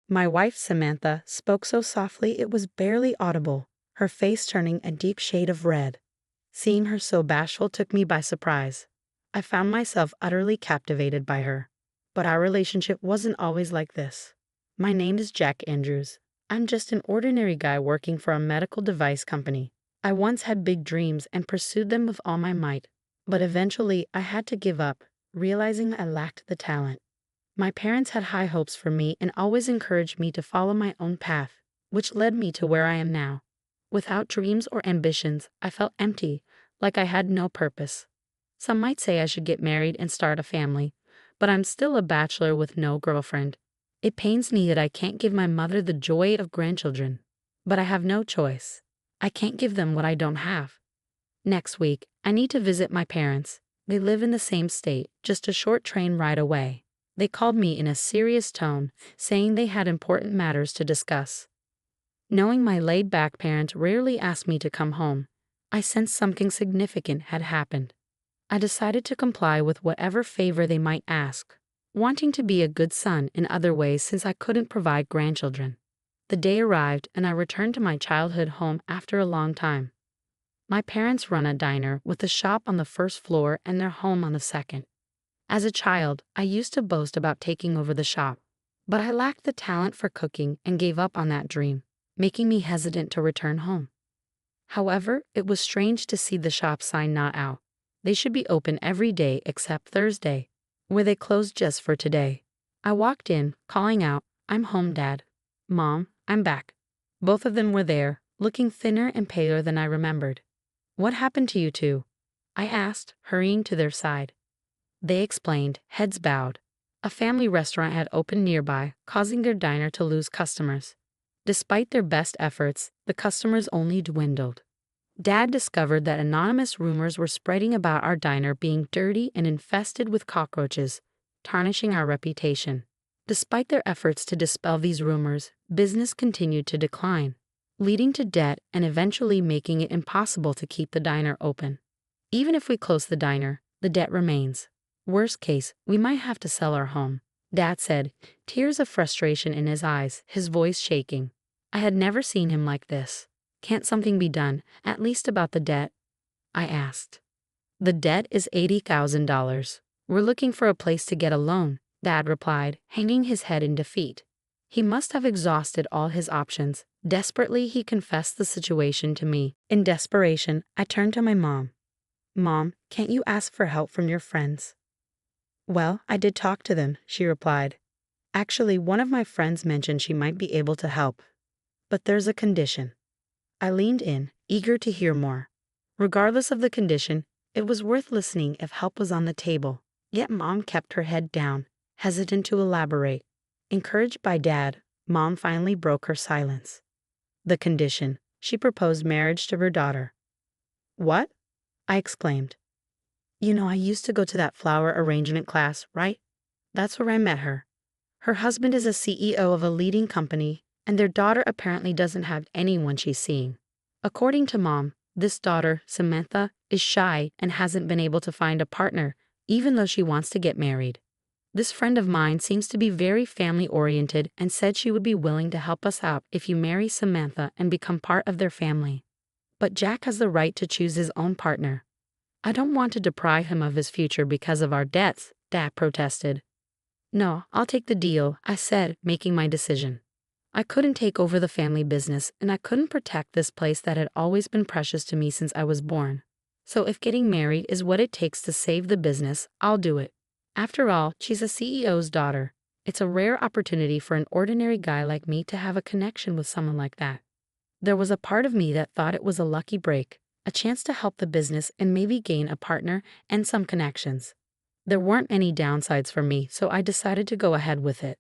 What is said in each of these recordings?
My wife, Samantha, spoke so softly it was barely audible, her face turning a deep shade of red. Seeing her so bashful took me by surprise. I found myself utterly captivated by her. But our relationship wasn't always like this. My name is Jack Andrews. I'm just an ordinary guy working for a medical device company. I once had big dreams and pursued them with all my might. But eventually I had to give up, realizing I lacked the talent. My parents had high hopes for me and always encouraged me to follow my own path, which led me to where I am now. Without dreams or ambitions, I felt empty, like I had no purpose. Some might say I should get married and start a family, but I'm still a bachelor with no girlfriend. It pains me that I can't give my mother the joy of grandchildren. But I have no choice. I can't give them what I don't have. Next week, I need to visit my parents. They live in the same state, just a short train ride away. They called me in a serious tone, saying they had important matters to discuss. Knowing my laid-back parents rarely asked me to come home, I sensed something significant had happened. I decided to comply with whatever favor they might ask, wanting to be a good son in other ways since I couldn't provide grandchildren. The day arrived and I returned to my childhood home after a long time. My parents run a diner with a shop on the first floor and their home on the second. As a child, I used to boast about taking over the shop, but I lacked the talent for cooking and gave up on that dream, making me hesitant to return home. However, it was strange to see the shop sign not out. They should be open every day except Thursday, where they closed just for today. I walked in, calling out, "I'm home, Dad." "Mom, I'm back." Both of them were there, looking thinner and paler than I remembered. "What happened to you two?" I asked, hurrying to their side. They explained, heads bowed. A family restaurant had opened nearby, causing their diner to lose customers. Despite their best efforts, the customers only dwindled. Dad discovered that anonymous rumors were spreading about our diner being dirty and infested with cockroaches, tarnishing our reputation. Despite their efforts to dispel these rumors, business continued to decline, leading to debt and eventually making it impossible to keep the diner open. Even if we close the diner, the debt remains. Worst case, we might have to sell our home, Dad said, tears of frustration in his eyes, his voice shaking. I had never seen him like this. "Can't something be done, at least about the debt?" I asked. "The debt is $80,000. We're looking for a place to get a loan," Dad replied, hanging his head in defeat. He must have exhausted all his options. Desperately, he confessed the situation to me. In desperation, I turned to my mom. "Mom, can't you ask for help from your friends?" "Well, I did talk to them," she replied. "Actually, one of my friends mentioned she might be able to help. But there's a condition." I leaned in, eager to hear more. Regardless of the condition, it was worth listening if help was on the table. Yet Mom kept her head down, hesitant to elaborate. Encouraged by Dad, Mom finally broke her silence. The condition: she proposed marriage to her daughter. "What?" I exclaimed. "You know, I used to go to that flower arrangement class, right? That's where I met her. Her husband is a CEO of a leading company, and their daughter apparently doesn't have anyone she's seeing. According to Mom, this daughter, Samantha, is shy and hasn't been able to find a partner, even though she wants to get married. This friend of mine seems to be very family-oriented and said she would be willing to help us out if you marry Samantha and become part of their family. But Jack has the right to choose his own partner. I don't want to deprive him of his future because of our debts," Dad protested. "No, I'll take the deal," I said, making my decision. I couldn't take over the family business, and I couldn't protect this place that had always been precious to me since I was born. So if getting married is what it takes to save the business, I'll do it. After all, she's a CEO's daughter. It's a rare opportunity for an ordinary guy like me to have a connection with someone like that. There was a part of me that thought it was a lucky break, a chance to help the business and maybe gain a partner and some connections. There weren't any downsides for me, so I decided to go ahead with it.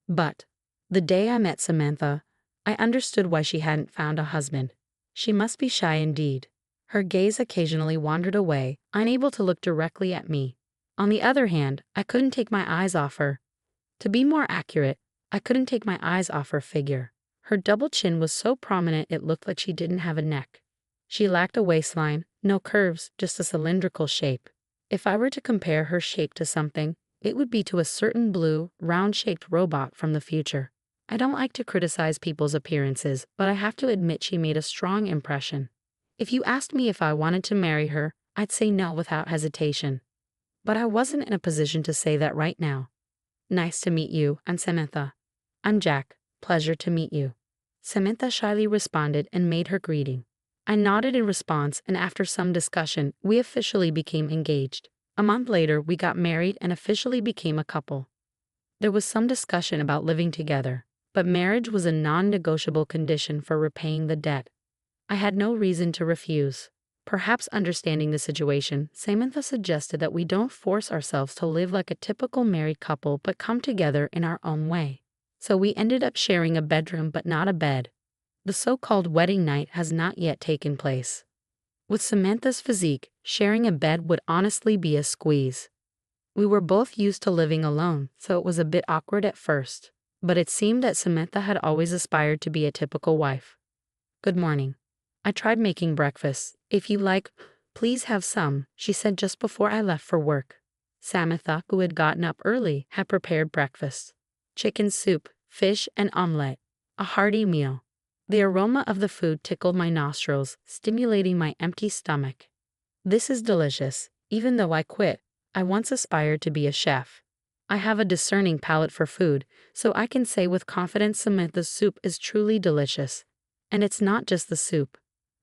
But the day I met Samantha, I understood why she hadn't found a husband. She must be shy indeed. Her gaze occasionally wandered away, unable to look directly at me. On the other hand, I couldn't take my eyes off her. To be more accurate, I couldn't take my eyes off her figure. Her double chin was so prominent it looked like she didn't have a neck. She lacked a waistline, no curves, just a cylindrical shape. If I were to compare her shape to something, it would be to a certain blue, round-shaped robot from the future. I don't like to criticize people's appearances, but I have to admit she made a strong impression. If you asked me if I wanted to marry her, I'd say no without hesitation. But I wasn't in a position to say that right now. Nice to meet you, I'm Samantha. I'm Jack. Pleasure to meet you. Samantha shyly responded and made her greeting. I nodded in response, and after some discussion, we officially became engaged. A month later, we got married and officially became a couple. There was some discussion about living together, but marriage was a non-negotiable condition for repaying the debt. I had no reason to refuse. Perhaps understanding the situation, Samantha suggested that we don't force ourselves to live like a typical married couple but come together in our own way. So we ended up sharing a bedroom but not a bed. The so-called wedding night has not yet taken place. With Samantha's physique, sharing a bed would honestly be a squeeze. We were both used to living alone, so it was a bit awkward at first, but it seemed that Samantha had always aspired to be a typical wife. Good morning. I tried making breakfast. If you like, please have some, she said just before I left for work. Samantha, who had gotten up early, had prepared breakfast. Chicken soup, fish, and omelette. A hearty meal. The aroma of the food tickled my nostrils, stimulating my empty stomach. This is delicious. Even though I quit, I once aspired to be a chef. I have a discerning palate for food, so I can say with confidence Samantha's soup is truly delicious. And it's not just the soup.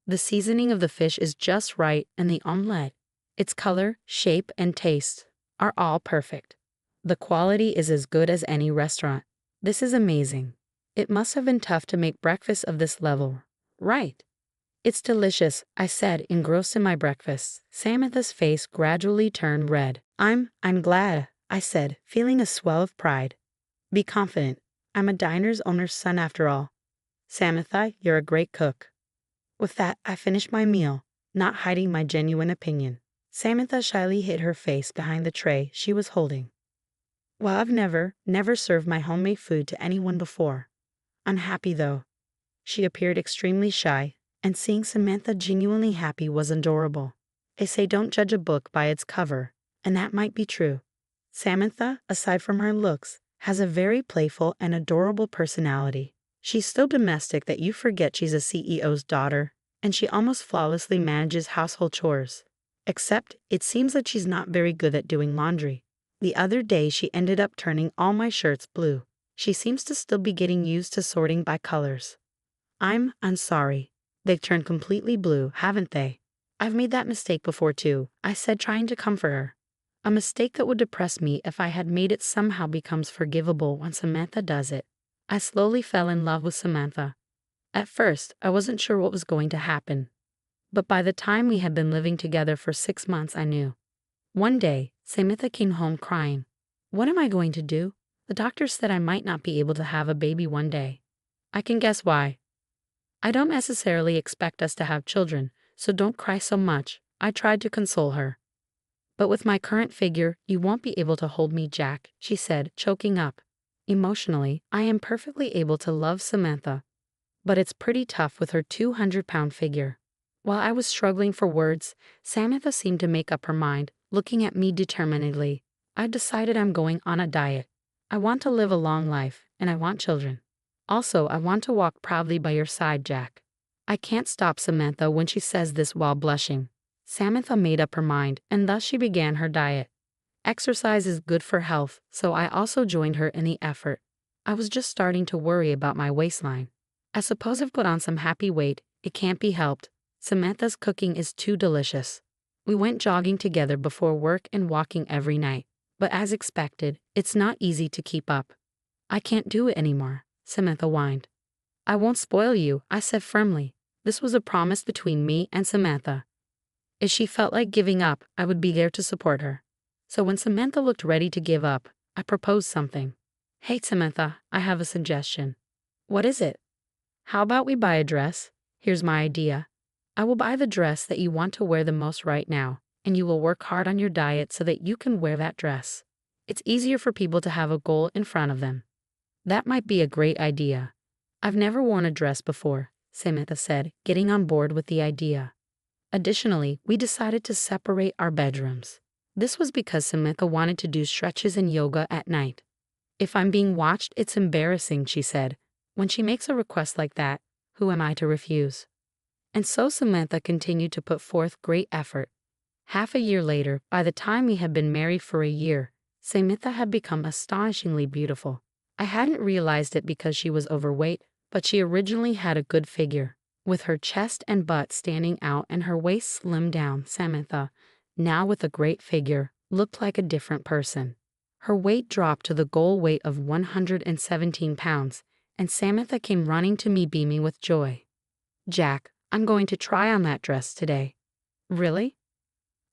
The seasoning of the fish is just right, and the omelette, its color, shape, and taste, are all perfect. The quality is as good as any restaurant. This is amazing. It must have been tough to make breakfast of this level, right? It's delicious, I said, engrossed in my breakfast. Samantha's face gradually turned red. I'm glad, I said, feeling a swell of pride. Be confident. I'm a diner's owner's son after all. Samantha, you're a great cook. With that, I finished my meal, not hiding my genuine opinion. Samantha shyly hid her face behind the tray she was holding. Well, I've never served my homemade food to anyone before. I'm happy though. She appeared extremely shy, and seeing Samantha genuinely happy was adorable. They say don't judge a book by its cover, and that might be true. Samantha, aside from her looks, has a very playful and adorable personality. She's so domestic that you forget she's a CEO's daughter, and she almost flawlessly manages household chores. Except, it seems that she's not very good at doing laundry. The other day she ended up turning all my shirts blue. She seems to still be getting used to sorting by colors. I'm sorry. They've turned completely blue, haven't they? I've made that mistake before too, I said, trying to comfort her. A mistake that would depress me if I had made it somehow becomes forgivable when Samantha does it. I slowly fell in love with Samantha. At first, I wasn't sure what was going to happen. But by the time we had been living together for 6 months, I knew. One day, Samantha came home crying. What am I going to do? The doctor said I might not be able to have a baby one day. I can guess why. I don't necessarily expect us to have children, so don't cry so much, I tried to console her. But with my current figure, you won't be able to hold me, Jack, she said, choking up. Emotionally, I am perfectly able to love Samantha. But it's pretty tough with her 200-pound figure. While I was struggling for words, Samantha seemed to make up her mind, looking at me determinedly. I've decided I'm going on a diet. I want to live a long life, and I want children. Also, I want to walk proudly by your side, Jack. I can't stop Samantha when she says this while blushing. Samantha made up her mind, and thus she began her diet. Exercise is good for health, so I also joined her in the effort. I was just starting to worry about my waistline. I suppose I've put on some happy weight. It can't be helped. Samantha's cooking is too delicious. We went jogging together before work and walking every night. But as expected, it's not easy to keep up. I can't do it anymore, Samantha whined. I won't spoil you, I said firmly. This was a promise between me and Samantha. If she felt like giving up, I would be there to support her. So when Samantha looked ready to give up, I proposed something. Hey Samantha, I have a suggestion. What is it? How about we buy a dress? Here's my idea. I will buy the dress that you want to wear the most right now, and you will work hard on your diet so that you can wear that dress. It's easier for people to have a goal in front of them. That might be a great idea. I've never worn a dress before, Samantha said, getting on board with the idea. Additionally, we decided to separate our bedrooms. This was because Samantha wanted to do stretches and yoga at night. If I'm being watched, it's embarrassing, she said, When she makes a request like that, who am I to refuse? And so Samantha continued to put forth great effort. Half a year later, by the time we had been married for a year, Samantha had become astonishingly beautiful. I hadn't realized it because she was overweight, but she originally had a good figure. With her chest and butt standing out and her waist slimmed down, Samantha, now with a great figure, looked like a different person. Her weight dropped to the goal weight of 117 pounds, and Samantha came running to me beaming with joy. "Jack, I'm going to try on that dress today." "Really?"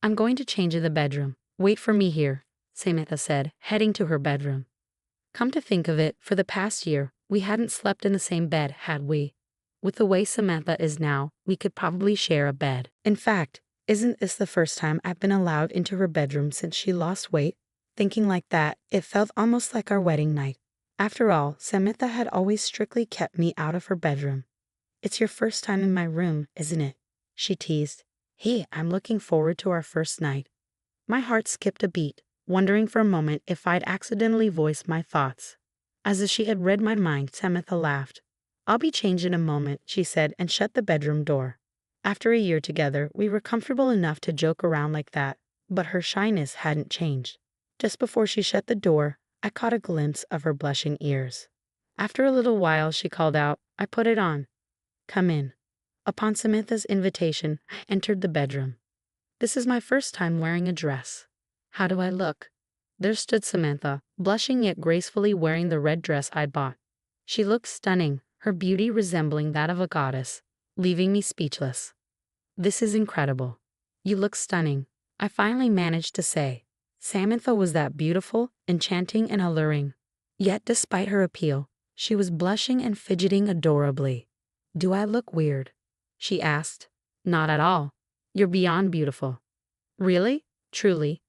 "I'm going to change in the bedroom. Wait for me here," Samantha said, heading to her bedroom. Come to think of it, for the past year, we hadn't slept in the same bed, had we? With the way Samantha is now, we could probably share a bed. In fact, isn't this the first time I've been allowed into her bedroom since she lost weight? Thinking like that, it felt almost like our wedding night. After all, Samantha had always strictly kept me out of her bedroom. "It's your first time in my room, isn't it?" she teased. "Hey, I'm looking forward to our first night." My heart skipped a beat, wondering for a moment if I'd accidentally voiced my thoughts. As if she had read my mind, Samantha laughed. "I'll be changed in a moment," she said, and shut the bedroom door. After a year together, we were comfortable enough to joke around like that, but her shyness hadn't changed. Just before she shut the door, I caught a glimpse of her blushing ears. After a little while, she called out, "I put it on. Come in." Upon Samantha's invitation, I entered the bedroom. This is my first time wearing a dress. How do I look? There stood Samantha, blushing yet gracefully wearing the red dress I'd bought. She looked stunning, her beauty resembling that of a goddess, leaving me speechless. "This is incredible. You look stunning," I finally managed to say. Samantha was that beautiful, enchanting, and alluring. Yet despite her appeal, she was blushing and fidgeting adorably. "Do I look weird?" she asked. "Not at all. You're beyond beautiful." "Really? Truly?"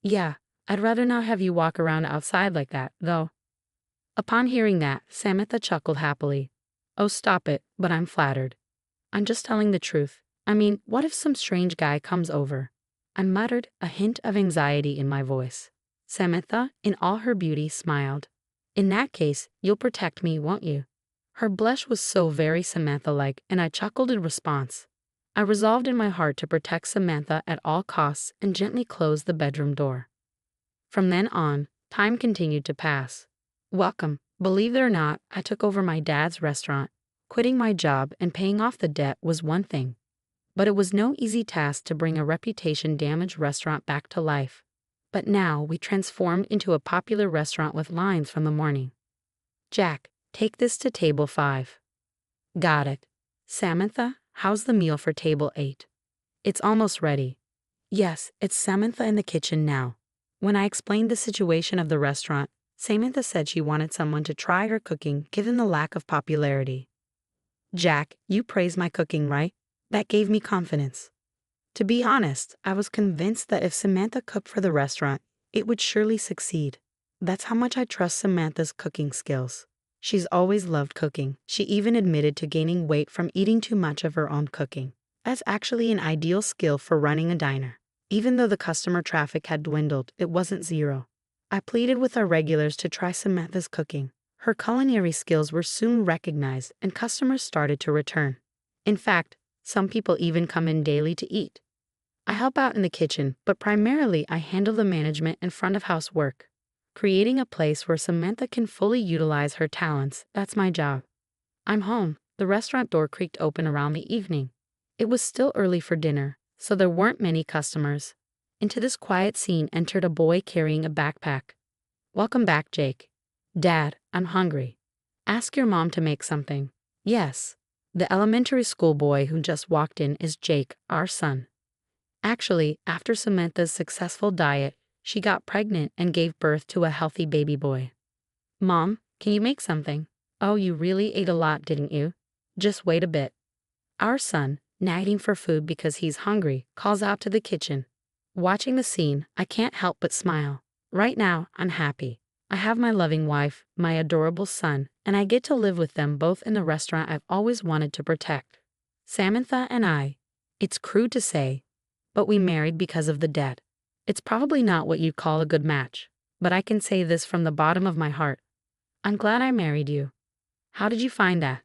"Yeah, I'd rather not have you walk around outside like that, though." Upon hearing that, Samantha chuckled happily. "Oh, stop it, but I'm flattered. I'm just telling the truth. I mean, what if some strange guy comes over?" I muttered, a hint of anxiety in my voice. Samantha, in all her beauty, smiled. "In that case, you'll protect me, won't you?" Her blush was so very Samantha-like, and I chuckled in response. I resolved in my heart to protect Samantha at all costs and gently closed the bedroom door. From then on, time continued to pass. Welcome. Believe it or not, I took over my dad's restaurant. Quitting my job and paying off the debt was one thing. But it was no easy task to bring a reputation-damaged restaurant back to life. But now we transformed into a popular restaurant with lines from the morning. "Jack, take this to table 5. "Got it." "Samantha, how's the meal for table 8? "It's almost ready." Yes, it's Samantha in the kitchen now. When I explained the situation of the restaurant, Samantha said she wanted someone to try her cooking given the lack of popularity. "Jack, you praise my cooking, right?" That gave me confidence. To be honest, I was convinced that if Samantha cooked for the restaurant, it would surely succeed. That's how much I trust Samantha's cooking skills. She's always loved cooking. She even admitted to gaining weight from eating too much of her own cooking. That's actually an ideal skill for running a diner. Even though the customer traffic had dwindled, it wasn't zero. I pleaded with our regulars to try Samantha's cooking. Her culinary skills were soon recognized and customers started to return. In fact, some people even come in daily to eat. I help out in the kitchen, but primarily I handle the management and front of house work. Creating a place where Samantha can fully utilize her talents, that's my job. I'm home. The restaurant door creaked open around the evening. It was still early for dinner, so there weren't many customers. Into this quiet scene entered a boy carrying a backpack. "Welcome back, Jake." "Dad, I'm hungry." "Ask your mom to make something." "Yes." The elementary school boy who just walked in is Jake, our son. Actually, after Samantha's successful diet, she got pregnant and gave birth to a healthy baby boy. "Mom, can you make something?" "Oh, you really ate a lot, didn't you?" "Just wait a bit." Our son, nagging for food because he's hungry, calls out to the kitchen. Watching the scene, I can't help but smile. Right now, I'm happy. I have my loving wife, my adorable son, and I get to live with them both in the restaurant I've always wanted to protect. Samantha and I, it's crude to say, but we married because of the debt. It's probably not what you'd call a good match, but I can say this from the bottom of my heart. I'm glad I married you. How did you find that?